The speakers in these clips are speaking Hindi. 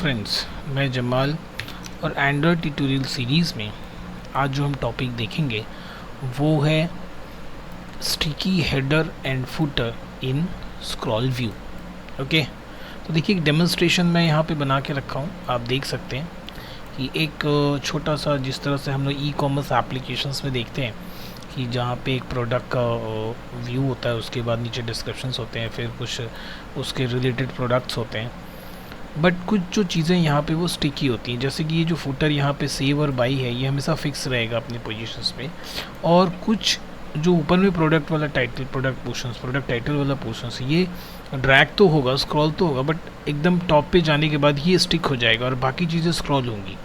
फ्रेंड्स, मैं जमाल और एंड्रॉयड ट्यूटोरियल सीरीज़ में आज जो हम टॉपिक देखेंगे वो है sticky header and footer in scroll view. Okay, तो देखिए एक डेमोन्स्ट्रेशन मैं यहाँ पे बना के रखा हूँ। आप देख सकते हैं कि एक छोटा सा, जिस तरह से हम लोग ई कॉमर्स एप्लीकेशंस में देखते हैं कि जहाँ पे एक प्रोडक्ट का व्यू होता है, उसके बाद नीचे डिस्क्रिप्शंस होते हैं, फिर कुछ उसके रिलेटेड प्रोडक्ट्स होते हैं। बट कुछ जो चीज़ें यहाँ पे वो स्टिकी होती हैं, जैसे कि ये जो फुटर यहाँ पे सेव और बाई है, ये हमेशा फिक्स रहेगा अपने पोजीशंस पे। और कुछ जो ऊपर में प्रोडक्ट वाला टाइटल, प्रोडक्ट टाइटल वाला पोर्शंस, ये ड्रैग तो होगा, स्क्रॉल तो होगा, बट एकदम टॉप पे जाने के बाद ये स्टिक हो जाएगा और बाकी चीज़ें स्क्रॉल होंगी।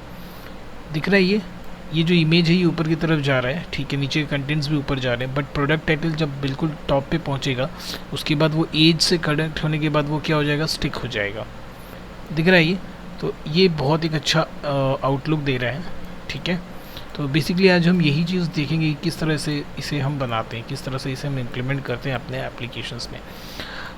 दिख रहा है ये जो इमेज है ये ऊपर की तरफ जा रहा है, ठीक है, नीचे के कंटेंट्स भी ऊपर जा रहे हैं, बट प्रोडक्ट टाइटल जब बिल्कुल टॉप पे पहुँचेगा उसके बाद वो एज से कनेक्ट होने के बाद वो क्या हो जाएगा, स्टिक हो जाएगा। दिख रहा है ये, तो ये बहुत एक अच्छा आउटलुक दे रहा है। ठीक है, तो बेसिकली आज हम यही चीज़ देखेंगे कि किस तरह से इसे हम बनाते हैं, किस तरह से इसे हम इम्प्लीमेंट करते हैं अपने एप्लीकेशंस में।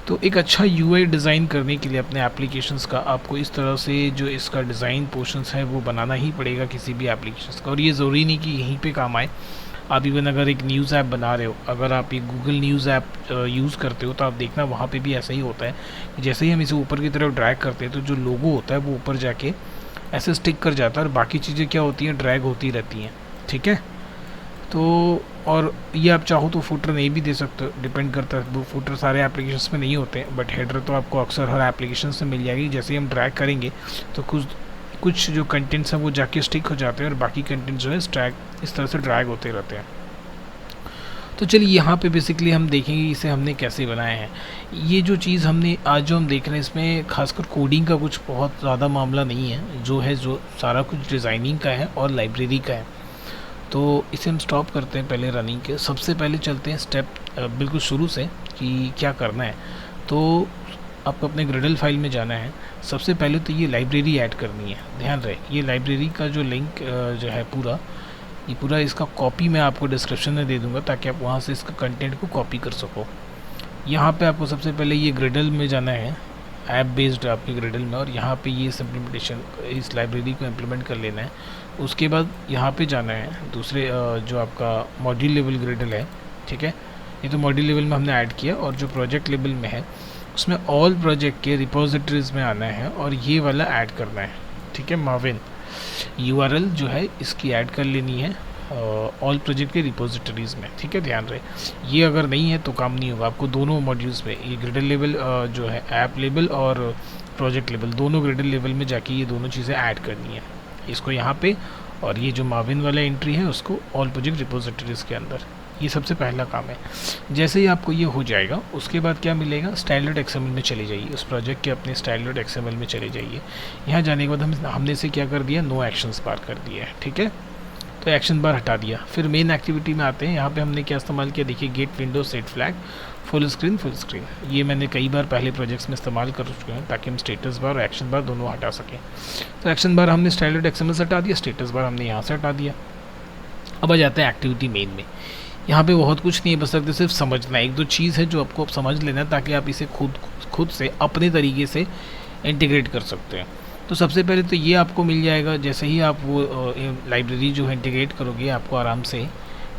तो एक अच्छा यूआई डिज़ाइन करने के लिए अपने एप्लीकेशंस का आपको इस तरह से जो इसका डिज़ाइन पोर्शंस है वो बनाना ही पड़ेगा किसी भी एप्लीकेशंस का। और ये ज़रूरी नहीं कि यहीं पे काम आए। आप इवन अगर एक न्यूज़ ऐप बना रहे हो, अगर आप एक गूगल न्यूज़ ऐप यूज़ करते हो, तो आप देखना वहाँ पे भी ऐसा ही होता है कि जैसे ही हम इसे ऊपर की तरफ ड्रैग करते हैं तो जो लोगो होता है वो ऊपर जाके ऐसे स्टिक कर जाता है और बाकी चीज़ें क्या होती हैं, ड्रैग होती रहती हैं। ठीक है, तो और ये आप चाहो तो फुटर नहीं भी दे सकते हो, डिपेंड करता है। वो फुटर सारे एप्लीकेशंस में नहीं होते हैं, बट हेडर तो आपको अक्सर हर एप्लीकेशन से मिल जाएगी। जैसे ही हम ड्रैग करेंगे तो कुछ जो कंटेंट्स हैं वो जाके स्टिक हो जाते हैं और बाकी कंटेंट्स जो है इस तरह से ड्रैग होते रहते हैं। तो चलिए यहाँ पे बेसिकली हम देखेंगे इसे हमने कैसे बनाया है। ये जो चीज़ हमने आज जो हम देख रहे हैं इसमें खासकर कोडिंग का कुछ बहुत ज़्यादा मामला नहीं है, जो सारा कुछ डिज़ाइनिंग का है और लाइब्रेरी का है। तो इसे हम स्टॉप करते हैं पहले रनिंग के। सबसे पहले चलते हैं स्टेप बिल्कुल शुरू से कि क्या करना है। तो आपको अपने ग्रेडल फाइल में जाना है। सबसे पहले तो ये लाइब्रेरी ऐड करनी है। ध्यान रहे, ये लाइब्रेरी का जो लिंक जो है पूरा इसका कॉपी मैं आपको डिस्क्रिप्शन में दे दूंगा ताकि आप वहाँ से इसका कंटेंट को कॉपी कर सको। यहाँ पे आपको सबसे पहले ये ग्रेडल में जाना है, ऐप बेस्ड आपके ग्रेडल में, और यहाँ पे ये इम्प्लीमेंटेशन, इस लाइब्रेरी को इम्प्लीमेंट कर लेना है। उसके बाद यहाँ पे जाना है दूसरे जो आपका मॉड्यूल लेवल ग्रेडल है। ठीक है, ये तो मॉड्यूल लेवल में हमने ऐड किया, और जो प्रोजेक्ट लेवल में है उसमें ऑल प्रोजेक्ट के रिपोजिटरीज में आना है और ये वाला ऐड करना है। ठीक है, माविन URL जो है इसकी ऐड कर लेनी है ऑल प्रोजेक्ट के रिपोजिटरीज़ में। ठीक है, ध्यान रहे, ये अगर नहीं है तो काम नहीं होगा। आपको दोनों मॉड्यूल्स में, ये ग्रेडल लेवल जो है ऐप लेवल और प्रोजेक्ट लेवल, दोनों ग्रेडल लेवल में जाके ये दोनों चीज़ें ऐड करनी है इसको यहाँ पे, और ये जो माविन वाला एंट्री है उसको ऑल प्रोजेक्ट रिपोजिटरीज़ के अंदर। ये सबसे पहला काम है। जैसे ही आपको ये हो जाएगा उसके बाद क्या मिलेगा, स्टैंडर्ड XML में चले जाइए, उस प्रोजेक्ट के अपने स्टैंडर्ड XML में चले जाइए। यहाँ जाने के बाद हमने इसे क्या कर दिया, नो एक्शंस बार कर दिया है। ठीक है, तो एक्शन बार हटा दिया। फिर मेन एक्टिविटी में आते हैं। यहाँ पे हमने क्या इस्तेमाल किया, देखिए, get window set flag full screen. ये मैंने कई बार पहले प्रोजेक्ट्स में इस्तेमाल कर चुके हैं ताकि हम स्टेटस बार और एक्शन बार दोनों हटा सकें। तो एक्शन बार हमने स्टैंडर्ड XML से हटा दिया, स्टेटस बार हमने यहाँ से हटा दिया। अब आ जाते हैं एक्टिविटी मेन में। यहाँ पे बहुत कुछ नहीं है, बस सकते सिर्फ समझना है। एक दो चीज़ है जो आपको अब समझ लेना है ताकि आप इसे खुद से अपने तरीके से इंटीग्रेट कर सकते हैं। तो सबसे पहले तो ये आपको मिल जाएगा, जैसे ही आप वो लाइब्रेरी जो है इंटीग्रेट करोगे आपको आराम से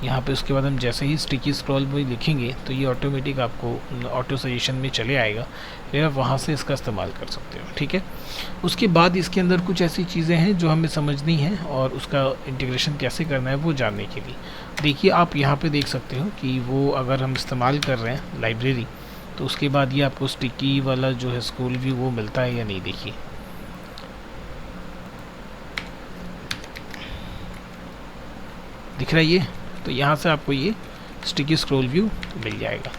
यहाँ पे, उसके बाद हम जैसे ही स्टिकी स्क्रॉल में लिखेंगे तो ये ऑटोमेटिक आपको ऑटो सजेशन में चले आएगा, फिर आप वहाँ से इसका इस्तेमाल कर सकते हो। ठीक है, उसके बाद इसके अंदर कुछ ऐसी चीज़ें हैं जो हमें समझनी है और उसका इंटीग्रेशन कैसे करना है वो जानने के लिए देखिए, आप यहाँ पे देख सकते हो कि वो अगर हम इस्तेमाल कर रहे हैं लाइब्रेरी तो उसके बाद ये आपको स्टिकी वाला जो है स्क्रॉल व्यू वो मिलता है या नहीं। देखिए, दिख रहा है ये, तो यहाँ से आपको ये स्टिकी स्क्रॉल व्यू मिल जाएगा।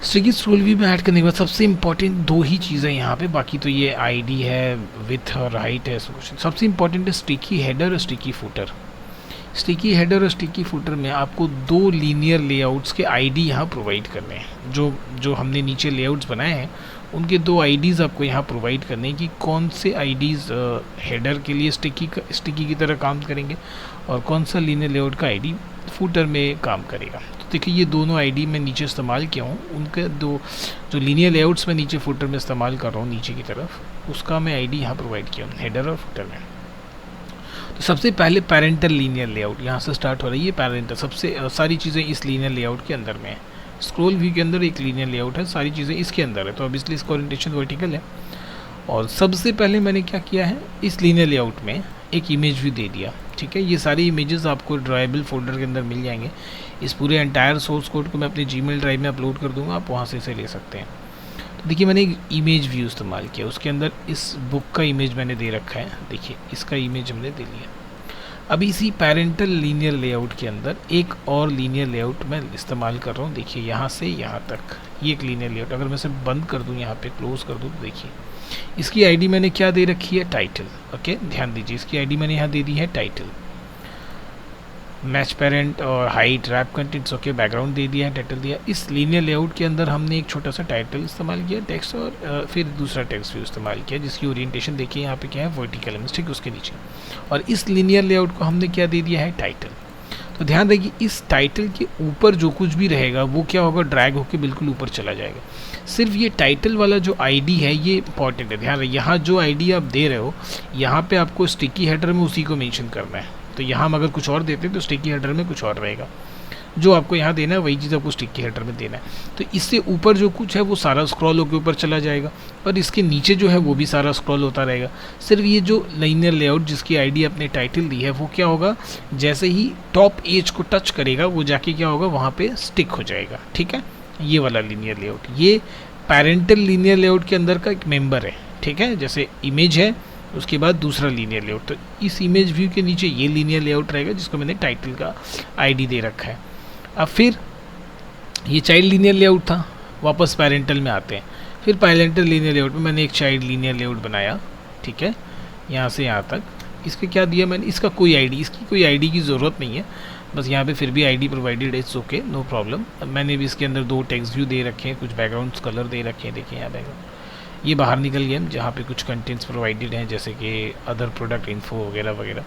स्टिकी स्क्रॉल व्यू में ऐड करने के बाद सबसे इंपॉर्टेंट दो ही चीज़ें यहाँ पे, बाकी तो ये आईडी है, विथ और हाइट है, सबसे इंपॉर्टेंट है स्टिकी हेडर और स्टिकी फुटर। स्टिकी हेडर और स्टिकी फुटर में आपको दो लीनियर लेआउट्स के आईडी यहाँ प्रोवाइड करने हैं। जो हमने नीचे लेआउट्स बनाए हैं उनके दो आईडीज़ आपको यहाँ प्रोवाइड करने हैं कि कौन से आईडीज़ हेडर के लिए स्टिकी की तरह काम करेंगे और कौन सा लीनियर लेआउट का आईडी फुटर में काम करेगा। तो देखिए ये दोनों आईडी मैं नीचे इस्तेमाल किया हूँ, उनके दो जो लीनियर लेआउट्स मैं नीचे फुटर में इस्तेमाल कर रहा हूँ नीचे की तरफ, उसका मैं आईडी यहाँ प्रोवाइड किया हूँ हेडर और फुटर में। तो सबसे पहले पैरेंटल लीनियर लेआउट यहाँ से स्टार्ट हो रही है। पैरेंटल सबसे सारी चीज़ें इस लीनियर लेआउट के अंदर में है। स्क्रॉल व्यू के अंदर एक लीनियर लेआउट है, सारी चीज़ें इसके अंदर है, तो अब इसलिए इसका ओरिएंटेशन वर्टिकल है। और सबसे पहले मैंने क्या किया है, इस लीनियर लेआउट में एक इमेज व्यू दे दिया। ठीक है, ये सारी इमेजेस आपको ड्राइबल फोल्डर के अंदर मिल जाएंगे। इस पूरे एंटायर सोर्स कोड को मैं अपने जीमेल ड्राइव में अपलोड कर दूंगा, आप वहाँ से इसे ले सकते हैं। तो देखिए मैंने एक इमेज व्यू इस्तेमाल किया, उसके अंदर इस बुक का इमेज मैंने दे रखा है। देखिए इसका इमेज हमने दे लिया। अब इसी पैरेंटल लीनियर लेआउट के अंदर एक और लीनियर लेआउट मैं इस्तेमाल कर रहा हूँ। देखिए यहाँ से यहाँ तक ये एक लीनियर लेआउट, अगर मैं इसे बंद कर दूँ, यहाँ पे क्लोज कर दूँ, तो देखिए इसकी आईडी मैंने क्या दे रखी है, टाइटल। ओके, ध्यान दीजिए इसकी आईडी मैंने यहाँ दे दी है टाइटल। मैच पेरेंट और height wrap contents, okay, background दे दिया है, टाइटल दिया। इस लीनियर लेआउट के अंदर हमने एक छोटा सा टाइटल इस्तेमाल किया टेक्स्ट, और फिर दूसरा टेक्स्ट भी इस्तेमाल किया, जिसकी ओरिएंटेशन देखिए यहाँ पे क्या है, वर्टिकल है, ठीक, उसके नीचे। और इस लीनियर लेआउट को हमने क्या दे दिया है, टाइटल। तो ध्यान रखिए इस टाइटल के ऊपर जो कुछ भी रहेगा वो क्या होगा, ड्रैग होकर बिल्कुल ऊपर चला जाएगा। सिर्फ ये टाइटल वाला जो आईडी है ये इंपॉर्टेंट है, ध्यान रखिए यहाँ जो आईडी आप दे रहे हो यहाँ पे आपको स्टिकी हेडर में उसी को मेंशन करना है। तो यहाँ हम अगर कुछ और देते तो स्टिकी हेडर में कुछ और रहेगा, जो आपको यहाँ देना है वही चीज़ आपको स्टिकी हेडर में देना है। तो इससे ऊपर जो कुछ है वो सारा स्क्रॉल होकर ऊपर चला जाएगा, और इसके नीचे जो है वो भी सारा स्क्रॉल होता रहेगा। सिर्फ ये जो लीनियर लेआउट जिसकी आईडी अपने टाइटल दी है वो क्या होगा, जैसे ही टॉप एज को टच करेगा वो जाके क्या होगा, वहाँ पे स्टिक हो जाएगा। ठीक है, ये वाला लीनियर लेआउट ये पैरेंटल लीनियर लेआउट के अंदर का एक मेंबर है। ठीक है, जैसे इमेज है उसके बाद दूसरा लीनियर लेआउट, तो इस इमेज व्यू के नीचे ये लीनियर लेआउट रहेगा जिसको मैंने टाइटल का आईडी दे रखा है। अब फिर ये चाइल्ड लीनियर लेआउट था, वापस पैरेंटल में आते हैं। फिर पैरेंटल लीनियर लेआउट में मैंने एक चाइल्ड लीनियर लेआउट बनाया। ठीक है, यहाँ से यहाँ तक इसके क्या दिया मैंने, इसका कोई आईडी, इसकी कोई आईडी की ज़रूरत नहीं है, बस यहाँ पे फिर भी ID provided, it's okay, no problem. मैंने भी इसके अंदर दो टेक्स्ट व्यू दे रखे हैं, कुछ बैकग्राउंड कलर दे रखे हैं। देखिए यहाँ बैकग्राउंड ये बाहर निकल गया, जहाँ पे कुछ कंटेंट्स प्रोवाइडेड हैं जैसे कि अदर प्रोडक्ट इन्फो वगैरह वगैरह।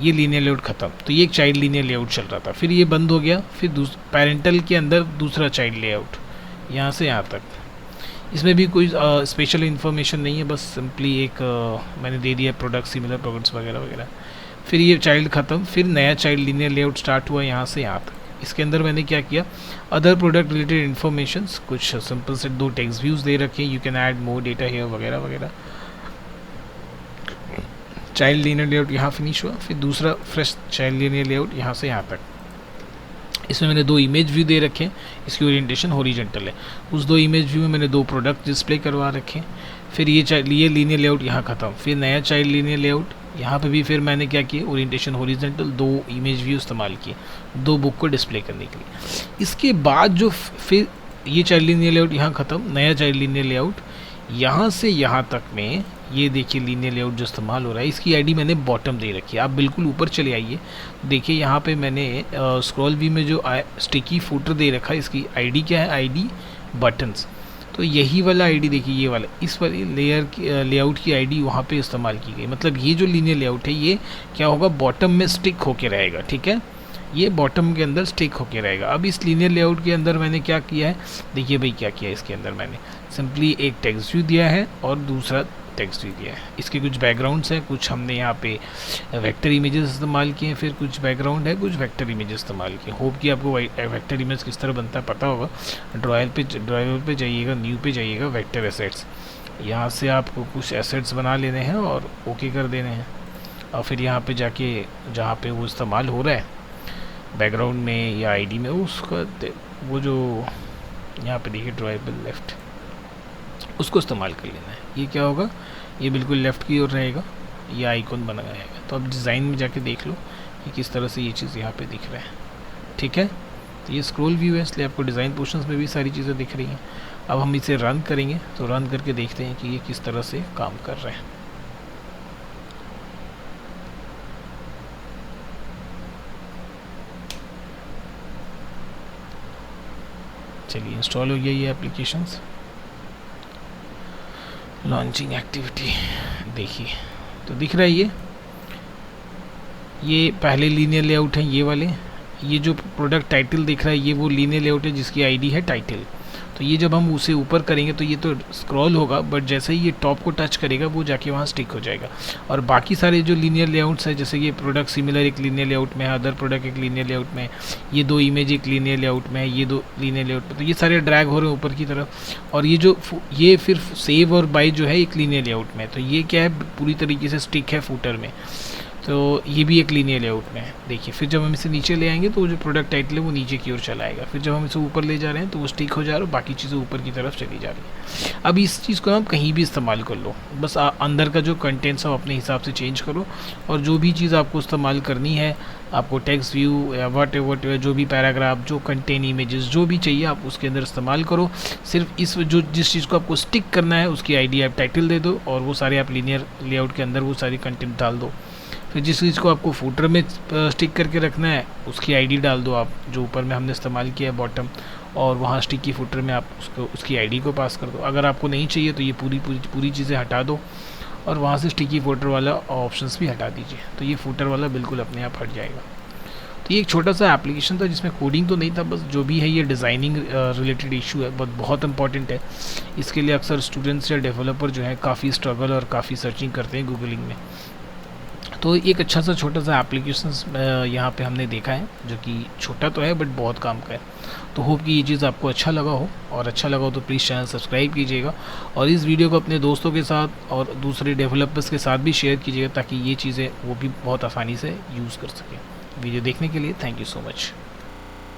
ये लीनियर लेआउट ख़त्म, तो ये एक चाइल्ड लीनियर लेआउट चल रहा था, फिर ये बंद हो गया। फिर पैरेंटल के अंदर दूसरा चाइल्ड लेआउट यहाँ से यहाँ तक, इसमें भी कोई स्पेशल इन्फॉर्मेशन नहीं है, बस सिंपली एक मैंने दे दिया प्रोडक्ट, सिमिलर प्रोडक्ट्स वगैरह वगैरह। फिर ये चाइल्ड ख़त्म, फिर नया चाइल्ड लीनियर लेआउट स्टार्ट हुआ यहाँ से यहाँ तक। इसके अंदर मैंने क्या किया, अदर प्रोडक्ट रिलेटेड इन्फॉर्मेशंस, कुछ सिंपल से दो टेक्स्ट व्यूज़ दे रखे हैं, you can add more data here वगैरह वगैरह। चाइल्ड लीनियर लेआउट यहाँ फिनिश हुआ, फिर दूसरा फ्रेश चाइल्ड लीनियर लेआउट यहाँ से यहाँ तक। इसमें मैंने दो इमेज व्यू दे रखे हैं, इसकी ओरिएंटेशन हॉरिजॉन्टल है। उस दो इमेज व्यू में मैंने दो प्रोडक्ट डिस्प्ले करवा रखे हैं। फिर ये लीनियर लेआउट यहाँ ख़त्म, फिर नया चाइल्ड लीनियर लेआउट यहाँ पे भी फिर मैंने क्या किया, ओरिएंटेशन हॉरिजॉन्टल, दो इमेज व्यू इस्तेमाल किए दो बुक को डिस्प्ले करने के लिए। इसके बाद जो फिर ये चाइल्ड लीनियर लेआउट यहाँ ख़त्म, नया चाइल्ड लीनियर लेआउट यहाँ से यहाँ तक में ये देखिए लीनियर लेआउट जो इस्तेमाल हो रहा है, इसकी आईडी मैंने बॉटम दे रखी है। आप बिल्कुल ऊपर चले आइए, देखिए यहाँ पे मैंने स्क्रॉल व्यू में जो स्टिकी फुटर दे रखा है, इसकी आईडी क्या है, आईडी बटन्स। तो यही वाला आईडी देखिए, ये वाला इस वाली लेआउट की आईडी वहाँ पे इस्तेमाल की गई। मतलब ये जो लीनियर लेआउट है ये क्या होगा, बॉटम में स्टिक होके रहेगा। ठीक है, ये बॉटम के अंदर स्टिक होके रहेगा। अब इस लीनियर लेआउट के अंदर मैंने क्या किया है, देखिए भाई क्या किया है, इसके अंदर मैंने सिंपली एक टेक्स्ट व्यू दिया है और दूसरा टेक्स्ट व्यू दिया है। इसके कुछ बैकग्राउंड्स हैं, कुछ हमने यहाँ पे वेक्टर इमेजेस इस्तेमाल किए हैं, फिर कुछ बैकग्राउंड है, कुछ वेक्टर इमेजेस इस्तेमाल किए। होप कि आपको वेक्टर इमेज किस तरह बनता है पता होगा। ड्राइवर पे जाइएगा, न्यू पे जाइएगा, वेक्टर एसेट्स, यहाँ से आपको कुछ एसेट्स बना लेने हैं और ओके कर देने हैं। और फिर यहाँ पे जाके जहाँ पे वो इस्तेमाल हो रहा है बैकग्राउंड में या आईडी में, उसका वो जो यहाँ पे देखिए ड्राइबल लेफ्ट, उसको इस्तेमाल कर लेना है। ये क्या होगा, ये बिल्कुल लेफ़्ट की ओर रहेगा, ये आइकॉन बना रहेगा। तो अब डिज़ाइन में जाके देख लो कि किस तरह से ये चीज़ यहाँ पे दिख रहा है। ठीक है, तो ये स्क्रॉल व्यू है, इसलिए आपको डिज़ाइन पोर्शंस में भी सारी चीज़ें दिख रही हैं। अब हम इसे रन करेंगे, तो रन करके देखते हैं कि ये किस तरह से काम कर रहे हैं। चलिए इंस्टॉल हो गया ये एप्लीकेशंस। लॉन्चिंग एक्टिविटी देखिए, तो दिख रहा है ये पहले लीनियर लेआउट हैं ये वाले, ये जो प्रोडक्ट टाइटल दिख रहा है ये वो लीनियर लेआउट है जिसकी आईडी है टाइटल। तो ये जब हम उसे ऊपर करेंगे तो ये तो स्क्रॉल होगा, बट जैसे ही ये टॉप को टच करेगा वो जाके वहाँ स्टिक हो जाएगा। और बाकी सारे जो लीनियर लेआउट्स है, जैसे ये प्रोडक्ट सिमिलर एक लीनियर लेआउट में है, अदर प्रोडक्ट एक लीनियर लेआउट में है, ये दो इमेज एक लीनियर लेआउट में है, ये दो लीनियर लेआउट में, तो ये सारे ड्रैग हो रहे हैं ऊपर की तरफ। और ये फिर सेव और बाय जो है एक लीनियर लेआउट में, तो ये क्या है पूरी तरीके से स्टिक है फूटर में, तो ये भी एक लीनियर लेआउट में है। देखिए फिर जब हम इसे नीचे ले आएंगे तो वो जो प्रोडक्ट टाइटल है वो नीचे की ओर चला आएगा। फिर जब हम इसे ऊपर ले जा रहे हैं तो वो स्टिक हो जा रहा है, बाकी चीज़ें ऊपर की तरफ चली जा रही है। अब इस चीज़ को हम कहीं भी इस्तेमाल कर लो, बस अंदर का जो कंटेंट्स है अपने हिसाब से चेंज करो, और जो भी चीज़ आपको इस्तेमाल करनी है, आपको टेक्स्ट व्यू या वट एवर जो भी पैराग्राफ, जो कंटेन इमेजेस जो भी चाहिए आप उसके अंदर इस्तेमाल करो। सिर्फ जिस चीज़ को आपको स्टिक करना है उसकी आईडी आप टाइटल दे दो, और वो सारे आप लीनियर लेआउट के अंदर वो सारी कंटेंट डाल दो। फिर जिस चीज़ को आपको फूटर में स्टिक करके रखना है उसकी आईडी डाल दो आप, जो ऊपर में हमने इस्तेमाल किया है बॉटम, और वहाँ स्टिकी फूटर में आप उसकी आईडी को पास कर दो। अगर आपको नहीं चाहिए तो ये पूरी चीज़ें हटा दो, और वहाँ से स्टिकी फूटर वाला ऑप्शंस भी हटा दीजिए, तो ये फूटर वाला बिल्कुल अपने आप हट जाएगा। तो ये एक छोटा सा एप्लीकेशन था जिसमें कोडिंग तो नहीं था, बस जो भी है ये डिज़ाइनिंग रिलेटेड इशू है, बहुत इंपॉर्टेंट है। इसके लिए अक्सर स्टूडेंट्स या डेवलपर जो है काफ़ी स्ट्रगल और काफ़ी सर्चिंग करते हैं गूगलिंग में। तो एक अच्छा सा छोटा सा एप्लीकेशन यहाँ पे हमने देखा है, जो कि छोटा तो है बट बहुत काम का है। तो होप कि ये चीज़ आपको अच्छा लगा हो, और अच्छा लगा हो तो प्लीज़ चैनल सब्सक्राइब कीजिएगा, और इस वीडियो को अपने दोस्तों के साथ और दूसरे डेवलपर्स के साथ भी शेयर कीजिएगा, ताकि ये चीज़ें वो भी बहुत आसानी से यूज़ कर सकें। वीडियो देखने के लिए थैंक यू सो मच।